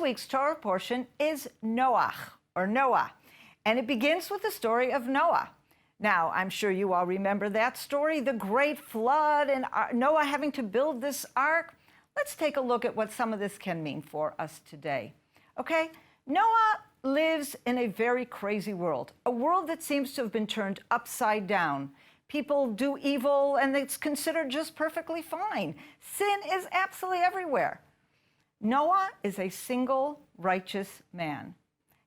week's Torah portion is Noach, or Noah, and it begins with the story of Noah. Now, I'm sure you all remember that story, the great flood and Noah having to build this ark. Let's take a look at what some of this can mean for us today. Okay, Noah lives in a very crazy world, a world that seems to have been turned upside down. People do evil and it's considered just perfectly fine. Sin is absolutely everywhere. Noah is a single righteous man.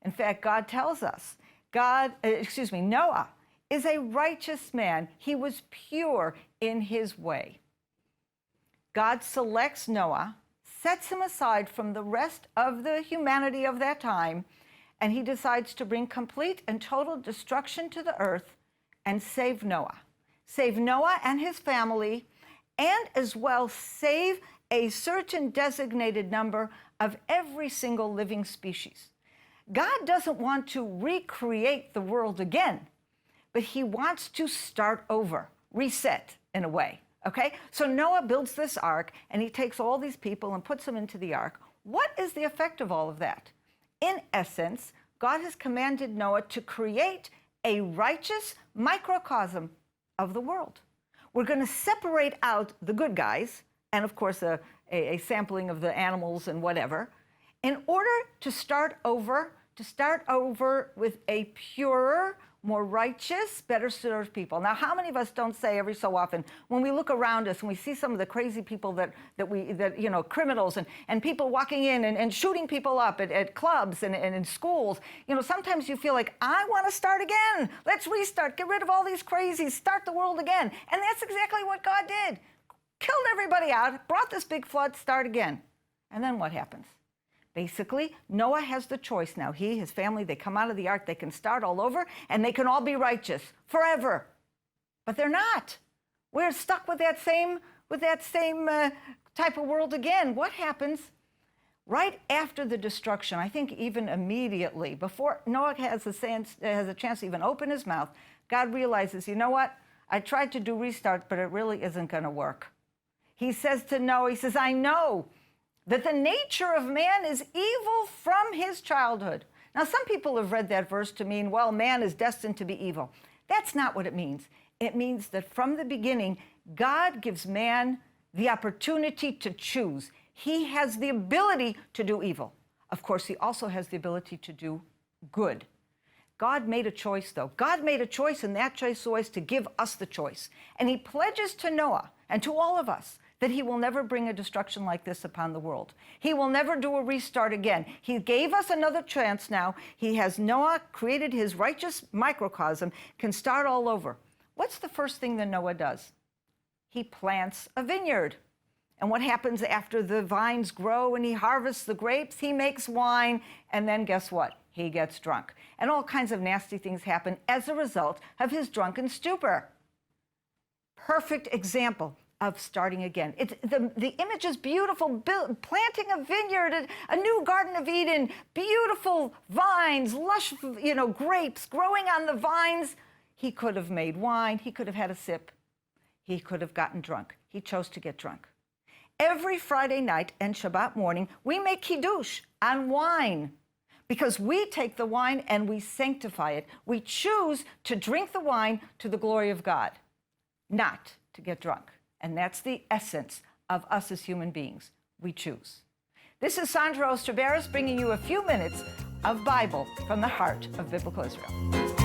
In fact, God tells us, Noah is a righteous man. He was pure in his way. God selects Noah, sets him aside from the rest of the humanity of that time, and he decides to bring complete and total destruction to the earth and save Noah. Save Noah and his family, and as well save a certain designated number of every single living species. God doesn't want to recreate the world again, but he wants to start over, reset in a way, okay? So Noah builds this ark, and he takes all these people and puts them into the ark. What is the effect of all of that? In essence, God has commanded Noah to create a righteous microcosm of the world. We're going to separate out the good guys, and of course a sampling of the animals and whatever, in order to start over with a purer, more righteous, better served people. Now, how many of us don't say every so often, when we look around us and we see some of the crazy people that criminals and people walking in and shooting people up at clubs and in schools, sometimes you feel like, I want to start again. Let's restart, get rid of all these crazies, start the world again. And that's exactly what God did. Killed everybody out, brought this big flood, start again. And then what happens? Basically, Noah has the choice now. He, his family, they come out of the ark, they can start all over, and they can all be righteous forever. But they're not. We're stuck with that same type of world again. What happens right after the destruction? I think even immediately, before Noah has a chance to even open his mouth, God realizes, you know what? I tried to do restart, but it really isn't going to work. He says to Noah, he says, I know that the nature of man is evil from his childhood. Now, some people have read that verse to mean, well, man is destined to be evil. That's not what it means. It means that from the beginning, God gives man the opportunity to choose. He has the ability to do evil. Of course, he also has the ability to do good. God made a choice, though. God made a choice, and that choice was to give us the choice. And he pledges to Noah and to all of us that he will never bring a destruction like this upon the world. He will never do a restart again. He gave us another chance now. He has Noah created his righteous microcosm, can start all over. What's the first thing that Noah does? He plants a vineyard. And what happens after the vines grow and he harvests the grapes? He makes wine, and then guess what? He gets drunk. And all kinds of nasty things happen as a result of his drunken stupor. Perfect example of starting again. The image is beautiful, planting a vineyard, a new Garden of Eden, beautiful vines, lush, grapes growing on the vines. He could have made wine. He could have had a sip. He could have gotten drunk. He chose to get drunk. Every Friday night and Shabbat morning, we make kiddush on wine because we take the wine and we sanctify it. We choose to drink the wine to the glory of God, not to get drunk. And that's the essence of us as human beings. We choose. This is Sandra Osterbarris bringing you a few minutes of Bible from the heart of Biblical Israel.